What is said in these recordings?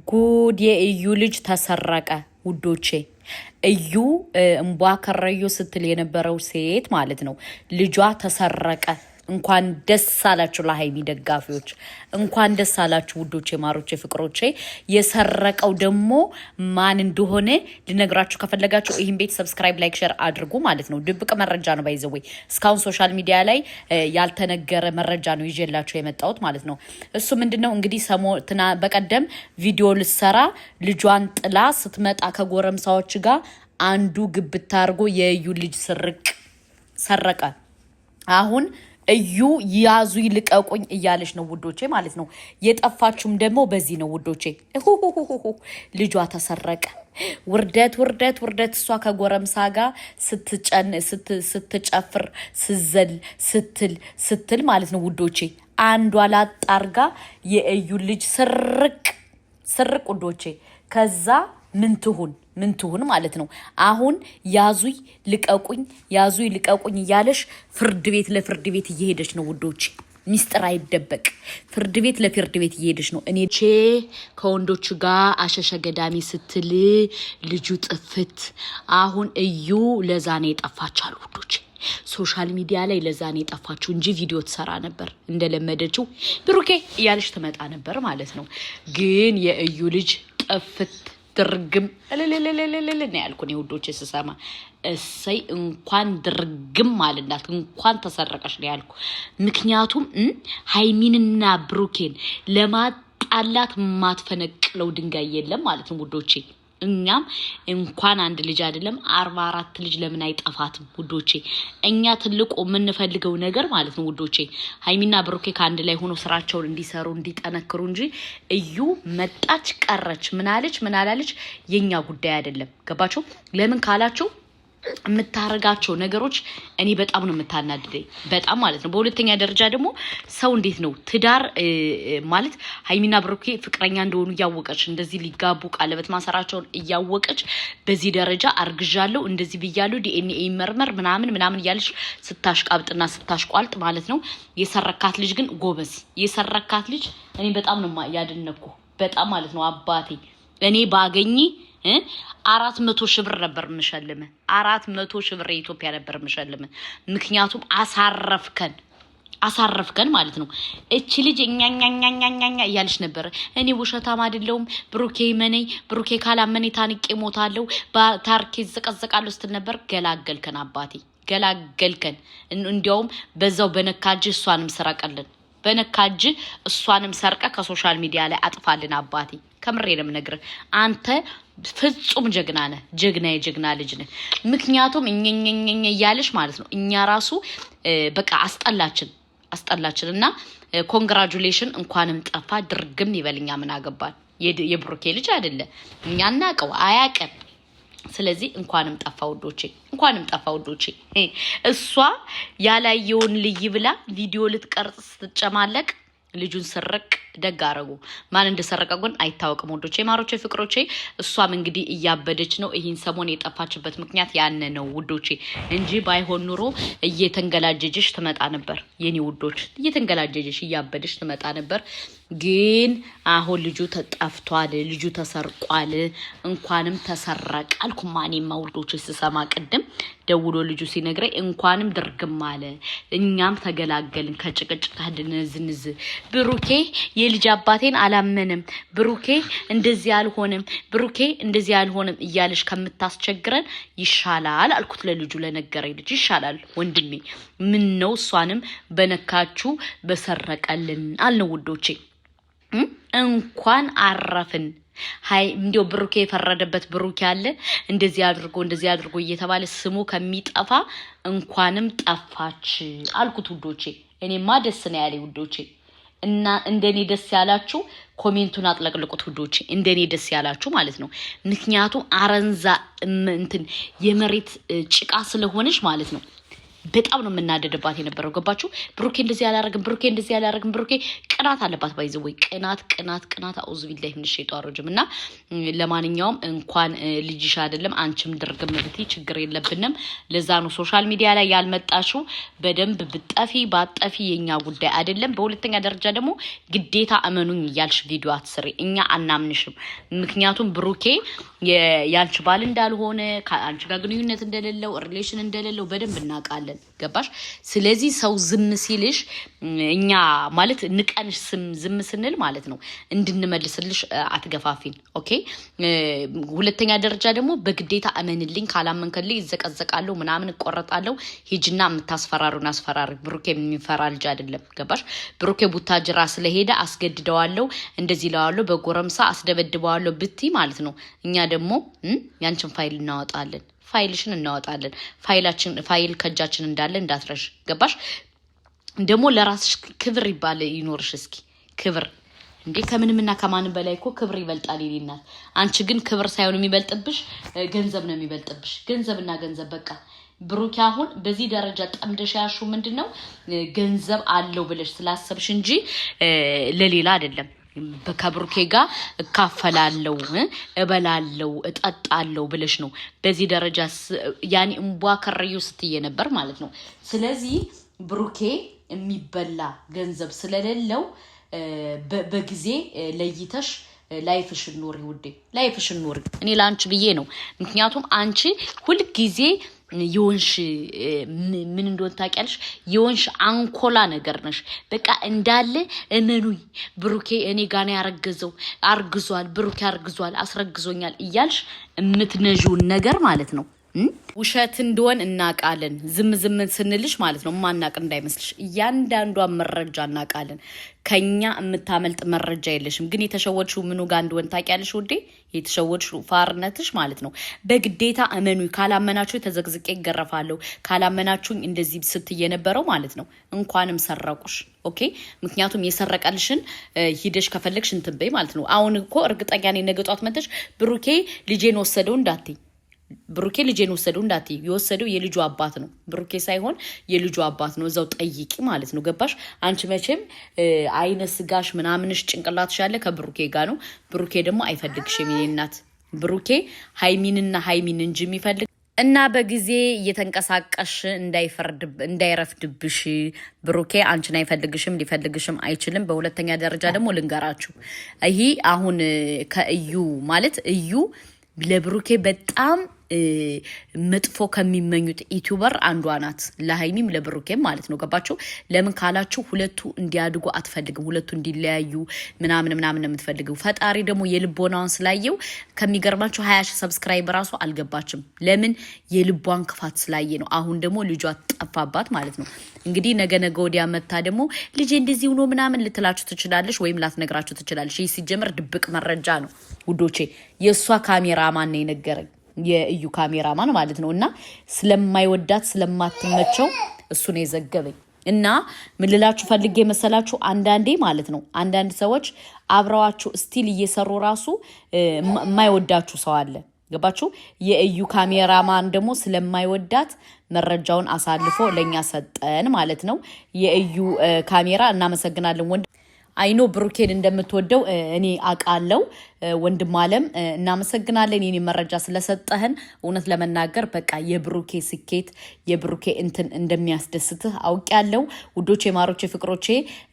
ጉድ የእዩ ልጅ ተሰረቀ ውዶቼ። እዩ እንቧ ከረዩ ስትል የነበረው ሴት ማለት ነው። ልጇ ተሰረቀ። እንኳን ደስ አላችሁ ለሃይሚ ደጋፊዎች፣ እንኳን ደስ አላችሁ ውዶቼ፣ ማሮቼ፣ ፍቅሮቼ። የሰረቀው ደግሞ ማን እንደሆነ ልነግራችሁ ከፈለጋችሁ ይህን ቤት ሰብስክራይብ፣ ላይክ፣ ሼር አድርጉ ማለት ነው። ድብቅ መረጃ ነው ባይዘወይ እስካሁን ሶሻል ሚዲያ ላይ ያልተነገረ መረጃ ነው ይዤላችሁ የመጣሁት ማለት ነው። እሱ ምንድነው እንግዲህ በቀደም ቪዲዮ ልሰራ ልጇን ጥላ ስትመጣ ከጎረምሳዎች ጋር አንዱ ግብት አድርጎ የእዩ ልጅ ሰረቀ። አሁን እዩ ያዙ ይልቀቁኝ እያለች ነው ውዶቼ ማለት ነው። የጠፋችሁም ደግሞ በዚህ ነው ውዶቼ። ልጇ ተሰረቀ። ውርደት ውርደት ውርደት። እሷ ከጎረምሳ ጋር ስትጨፍር ስዘል ስትል ማለት ነው ውዶቼ። አንዷ ላጣርጋ የእዩ ልጅ ስርቅ ውዶቼ። ከዛ ምን ትሁን ማለት ነው። አሁን ያዙይ ልቀቁኝ እያለሽ ለፍርድ ቤት እየሄደች ነው ውዶች። ሚስጥር አይደበቅ። ፍርድ ቤት እየሄደች ነው። እኔ ከወንዶቹ ጋር አሸሸ ገዳሚ ስትል ልጁ ጥፍት። አሁን እዩ ለዛኔ የጠፋቻሉ ውዶች። ሶሻል ሚዲያ ላይ ለዛኔ የጠፋችው እንጂ ቪዲዮ ትሰራ ነበር እንደለመደችው ብሩኬ እያለች ትመጣ ነበር ማለት ነው። ግን የእዩ ልጅ ጥፍት ድርግም ነው ያልኩኝ ውዶቼ ስሰማ። እሰይ እንኳን ድርግም አልናት እንኳን ተሰረቀሽ ነው ያልኩ። ምክንያቱም ሃይሚንና ብሩኬን ለማጣላት ማትፈነቅለው ድንጋይ የለም ማለት ነው ውዶቼ። እኛም እንኳን አንድ ልጅ አይደለም 44 ልጅ ለምን አይጠፋትም ውዶቼ። እኛ ትልቁ የምንፈልገው ነገር ማለት ነው ውዶቼ ሃይሚና ብሩኬ ከአንድ ላይ ሆኖ ስራቸውን እንዲሰሩ እንዲጠነክሩ እንጂ እዩ መጣች ቀረች ምን አላለች የኛ ጉዳይ አይደለም። ገባችሁ? ለምን ካላችሁ የምታረጋቸው ነገሮች እኔ በጣም ነው የምታናድደኝ፣ በጣም ማለት ነው። በሁለተኛ ደረጃ ደግሞ ሰው እንዴት ነው ትዳር ማለት ሃይሚና ብሩኬ ፍቅረኛ እንደሆኑ እያወቀች እንደዚህ ሊጋቡ ቀለበት ማሰራቸውን እያወቀች በዚህ ደረጃ አርግዣለሁ እንደዚህ ብያለሁ ዲኤንኤ ይመርመር ምናምን እያለች ስታሽቃብጥና ስታሽቋልጥ ማለት ነው። የሰረካት ልጅ ግን ጎበዝ፣ የሰረካት ልጅ እኔ በጣም ነው ያደነኩ፣ በጣም ማለት ነው። አባቴ እኔ ባገኝ 400 ሺህ ብር ነበር የምሸልምህ። 400 ሺህ ብር የኢትዮጵያ ነበር የምሸልምህ። ምክንያቱም አሳረፍከን ማለት ነው። እቺ ልጅ እኛኛኛኛኛ እያለች ነበር። እኔ ውሸታም አይደለሁም ብሩኬ መነኝ፣ ብሩኬ ካላመኔ ታንቄ ሞታለሁ፣ በታርኬ ዘቀዘቃለሁ ስትል ነበር። ገላገልከን አባቴ ገላገልከን። እንዲያውም በዛው በነካጅ እሷንም ስረቀልን፣ በነካጅ እሷንም ሰርቀ ከሶሻል ሚዲያ ላይ አጥፋልን አባቴ። ከምሬ ነው የምነግርህ። አንተ ፍጹም ጀግና ነህ፣ የጀግና ልጅ ነህ። ምክንያቱም እኛኛኛ እያለሽ ማለት ነው። እኛ ራሱ በቃ አስጠላችን እና ኮንግራጁሌሽን እንኳንም ጠፋ ድርግም ይበልኛ ምን አገባን። የብሩኬ ልጅ አይደለ እኛ እናቀው አያቀን። ስለዚህ እንኳንም ጠፋ ውዶቼ። እሷ ያላየውን ልይ ብላ ቪዲዮ ልትቀርጽ ስትጨማለቅ ልጁን ስርቅ ደግ አረጉ። ማን እንደሰረቀ ግን አይታወቅም ወዶቼ፣ ማሮቼ፣ ፍቅሮቼ። እሷም እንግዲህ እያበደች ነው። ይህን ሰሞን የጠፋችበት ምክንያት ያነ ነው ውዶቼ እንጂ ባይሆን ኑሮ እየተንገላጀጀሽ ትመጣ ነበር የኔ ውዶች፣ እየተንገላጀጀሽ እያበደሽ ትመጣ ነበር። ግን አሁን ልጁ ተጠፍቷል፣ ልጁ ተሰርቋል። እንኳንም ተሰረቀ አልኩ። ማኔማ ውዶች ስሰማ ቅድም ደውሎ ልጁ ሲነግረኝ እንኳንም ድርግም አለ። እኛም ተገላገልን ከጭቅጭቅ ከድንዝንዝ። ብሩኬ የልጅ አባቴን አላመንም፣ ብሩኬ እንደዚህ አልሆንም እያለሽ ከምታስቸግረን ይሻላል አልኩት ለልጁ፣ ለነገረኝ ልጅ ይሻላል ወንድሜ። ምን ነው እሷንም በነካችሁ በሰረቀልን አልነው ውዶቼ። እንኳን አረፍን። ሃይ እንዲው ብሩኬ የፈረደበት ብሩኬ አለ እንደዚህ አድርጎ እየተባለ ስሙ ከሚጠፋ እንኳንም ጠፋች አልኩት ውዶቼ። እኔማ ደስ ነው ያለኝ ውዶቼ። እና እንደኔ ደስ ያላችሁ ኮሜንቱን አጥለቅልቁት ውዶቼ፣ እንደኔ ደስ ያላችሁ ማለት ነው። ምክንያቱም አረንዛ የመሬት ጭቃ ስለሆነች ማለት ነው። በጣም ነው የምናደድባት የነበረው ገባችሁ ብሩኬ እንደዚህ ያላረግም ብሩኬ ቅናት አለባት ባይዘው ወይ ቅናት አውዝ ቢላሂ ምን ሸይጣን ረጅም እና ለማንኛውም እንኳን ልጅሽ አይደለም አንቺም ድርግም ብትይ ችግር የለብንም ለዛ ነው ሶሻል ሚዲያ ላይ ያልመጣሽው በደንብ ብጠፊ ባጠፊ የኛ ጉዳይ አይደለም በሁለተኛ ደረጃ ደግሞ ግዴታ አመኑኝ ያልሽ ቪዲዮ አትስሪ እኛ አናምንሽም ምክንያቱም ብሩኬ ያንቺ ባል እንዳልሆነ አንቺ ጋር ግንኙነት እንደሌለው ሪሌሽን እንደሌለው በደንብ እናውቃለን ገባሽ ስለዚህ ሰው ዝም ሲልሽ እኛ ማለት ንቀንሽ ዝም ስንል ማለት ነው እንድንመልስልሽ አትገፋፊን ኦኬ ሁለተኛ ደረጃ ደግሞ በግዴታ አመንልኝ ካላመንከልኝ ይዘቀዘቃለሁ ምናምን እቆረጣለሁ ሂጅና የምታስፈራሩን አስፈራሪ ብሩኬ የሚፈራ ልጅ አይደለም ገባሽ ብሩኬ ቡታጅራ ስለሄደ አስገድደዋለሁ እንደዚህ ለዋለሁ በጎረምሳ አስደበድበዋለሁ ብቲ ማለት ነው እኛ ደግሞ ያንቺን ፋይል እናወጣለን ፋይልሽን እናወጣለን ፋይል ከጃችን እንዳለ እንዳትረሽ ገባሽ ደግሞ ለራስሽ ክብር ይኖርሽ እስኪ ክብር እንዴ ከምንምና ከማንም በላይ እኮ ክብር ይበልጣል ይልናል አንቺ ግን ክብር ሳይሆን የሚበልጥብሽ ገንዘብ ነው የሚበልጥብሽ ገንዘብና ገንዘብ በቃ ብሩኬ አሁን በዚህ ደረጃ ጠምደሽ ያሹ ምንድነው ገንዘብ አለው ብለሽ ስላሰብሽ እንጂ ለሌላ አይደለም ከብሩኬ ጋር እካፈላለው እበላለው እጠጣለው ብለሽ ነው በዚህ ደረጃ ያኒ እንቧ ከረዩ ስትይ ነበር ማለት ነው ስለዚህ ብሩኬ የሚበላ ገንዘብ ስለሌለው በጊዜ ለይተሽ ላይፍሽን ኑሪ ውዴ ላይፍሽን ኑሪ እኔ ላንቺ ብዬ ነው ምክንያቱም አንቺ ሁሉ ጊዜ የወንሽ ምን እንደሆነ ታውቂያለሽ የወንሽ አንኮላ ነገር ነሽ በቃ እንዳለ እመኑኝ ብሩኬ እኔ ጋር ነው ያረገዘው አርግዟል ብሩኬ አርግዟል አስረግዞኛል እያልሽ እምትነጂው ነገር ማለት ነው ውሸት እንደሆን እናቃለን ዝም ስንልሽ ማለት ነው ማናቅ እንዳይመስልሽ እያንዳንዷ መረጃ እናቃለን ከኛ የምታመልጥ መረጃ የለሽም ግን የተሸወድሽው ምኑ ጋር እንደሆነ ታውቂያለሽ ውዴ የተሸወድሽው ፋርነትሽ ማለት ነው በግዴታ አመኑ ካላመናችሁ ተዘግዝቄ ይገረፋለሁ ካላመናችሁኝ እንደዚህ ስትይ የነበረው ማለት ነው እንኳንም ሰረቁሽ ኦኬ ምክንያቱም የሰረቀልሽን ሂደሽ ከፈለግሽ እንትን በይ ማለት ነው አሁን እኮ እርግጠኛ ነኝ ነገ ጧት መተሽ ብሩኬ ልጄን ወሰደው እንዳትይ ብሩኬ ልጄን ወሰደው እንዳትይ የወሰደው የልጁ አባት ነው ብሩኬ ሳይሆን የልጁ አባት ነው እዛው ጠይቂ ማለት ነው ገባሽ አንቺ መቼም አይነ ስጋሽ ምናምንሽ ጭንቅላትሽ ያለ ከብሩኬ ጋር ነው ብሩኬ ደግሞ አይፈልግሽም የኔናት ብሩኬ ሃይሚን እንጂ የሚፈልግ እና በጊዜ እየተንቀሳቀሽ እንዳይረፍድብሽ ብሩኬ አንቺን አይፈልግሽም ሊፈልግሽም አይችልም በሁለተኛ ደረጃ ደግሞ ልንገራችሁ ይሄ አሁን ከእዩ ማለት እዩ ለብሩኬ በጣም መጥፎ ከሚመኙት ዩቲዩበር አንዷ ናት ለሃይሚም ለብሩኬም ማለት ነው ገባችሁ ለምን ካላችሁ ሁለቱ እንዲያድጉ አትፈልግም ሁለቱ እንዲለያዩ ምናምን የምትፈልገው ፈጣሪ ደግሞ የልቦናውን ስላየው ከሚገርማችሁ 20,000 ሰብስክራይበር ራሱ አልገባችም ለምን የልቧን ክፋት ስላየ ነው አሁን ደግሞ ልጇ ጠፋባት ማለት ነው እንግዲህ ነገ ወዲያ መታ ደግሞ ልጄ እንደዚህ ሆኖ ምናምን ልትላችሁ ትችላለሽ ወይም ላትነግራችሁ ትችላለሽ ይህ ሲጀምር ድብቅ መረጃ ነው ውዶቼ የሷ ካሜራማን ነው የነገረኝ የእዩ ካሜራማን ማለት ነውና ስለማይወዳት ስለማትመቸው እሱ ነው የዘገበኝ እና ምን ልላችሁ ፈልጌ መሰላችሁ አንዳንዴ ማለት ነው አንዳንድ ሰዎች አብረዋችሁ ስቲል እየሰሩ ራሱ የማይወዳችሁ ሰው አለ ገባችሁ የእዩ ካሜራማን ደግሞ ስለማይወዳት መረጃውን አሳልፎ ለኛ ሰጠን ማለት ነው የእዩ ካሜራ እናመሰግናለን ወንድ አይኖ ብሩኬን እንደምትወደው እኔ አቃለው ወንድም አለም እናመሰግናለን የኔ መረጃ ስለሰጠህን እውነት ለመናገር በቃ የብሩኬ ስኬት የብሩኬ እንትን እንደሚያስደስትህ አውቃለሁ ውዶቼ ማሮቼ ፍቅሮቼ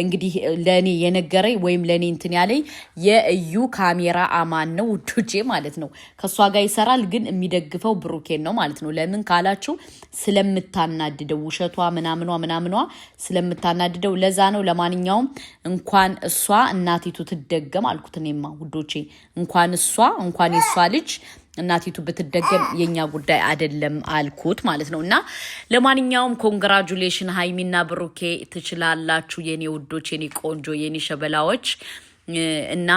እንግዲህ ለኔ የነገረኝ ወይም ለኔ እንትን ያለኝ የእዩ ካሜራ አማን ነው ውዶቼ ማለት ነው ከሷ ጋር ይሰራል ግን የሚደግፈው ብሩኬን ነው ማለት ነው ለምን ካላችሁ ስለምታናድደው ውሸቷ ምናምኗ ስለምታናድደው ለዛ ነው ለማንኛውም እንኳን እሷ እናቲቱ ትደገም አልኩት እኔማ ውዶቼ እንኳን የሷ ልጅ እናቲቱ ብትደገም የኛ ጉዳይ አይደለም አልኩት ማለት ነውና ለማንኛውም ኮንግራቹሌሽን ሃይሚና ብሩኬ ትችላላችሁ የኔ ውዶች የኔ ቆንጆ የኔ ሸበላዎች እና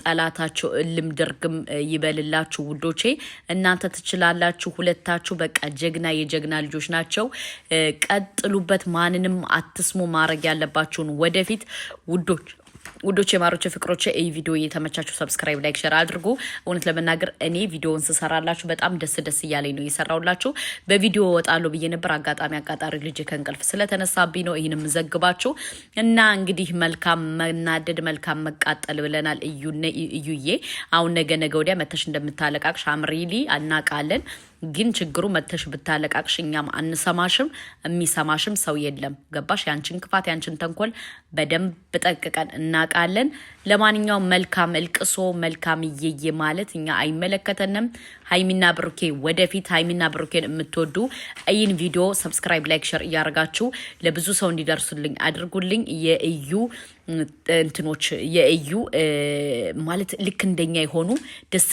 ጠላታቸው እልም ድርግም ይበልላችሁ ውዶቼ እናንተ ትችላላችሁ ሁለታችሁ በቃ የጀግና ልጆች ናቸው ቀጥሉበት ማንንም አትስሙ ማረግ ያለባችሁን ወደፊት ውዶች ውዶቼ ማሮቼ ፍቅሮቼ ይህ ቪዲዮ እየተመቻችሁ ሰብስክራይብ ላይክ ሼር አድርጉ። እውነት ለመናገር እኔ ቪዲዮውን ስሰራላችሁ በጣም ደስ እያለኝ ነው እየሰራሁላችሁ። በቪዲዮ ወጣለሁ ብዬ ነበር አጋጣሚ አቃጣሪ ልጅ ከእንቅልፍ ስለተነሳብኝ ነው ይሄንም ዘግባችሁ እና እንግዲህ መልካም መናደድ መልካም መቃጠል ብለናል። እዩዬ አሁን ነገ ወዲያ መተሽ እንደምታለቃቅሽ አምሪሊ አናቃለን። ግን ችግሩ መተሽ ብታለቃቅሽ እኛም አንሰማሽም፣ የሚሰማሽም ሰው የለም። ገባሽ? ያንቺን ክፋት ያንቺን ተንኮል በደንብ ጠቅቀን እናቃለን። ለማንኛውም መልካም እልቅሶ መልካም እየየ ማለት እኛ አይመለከተንም። ሃይሚና ብሩኬ ወደፊት ሃይሚና ብሩኬን የምትወዱ ይህን ቪዲዮ ሰብስክራይብ ላይክ ሼር እያደረጋችሁ ለብዙ ሰው እንዲደርሱልኝ አድርጉልኝ። የእዩ እንትኖች የእዩ ማለት ልክ እንደኛ የሆኑ ደስ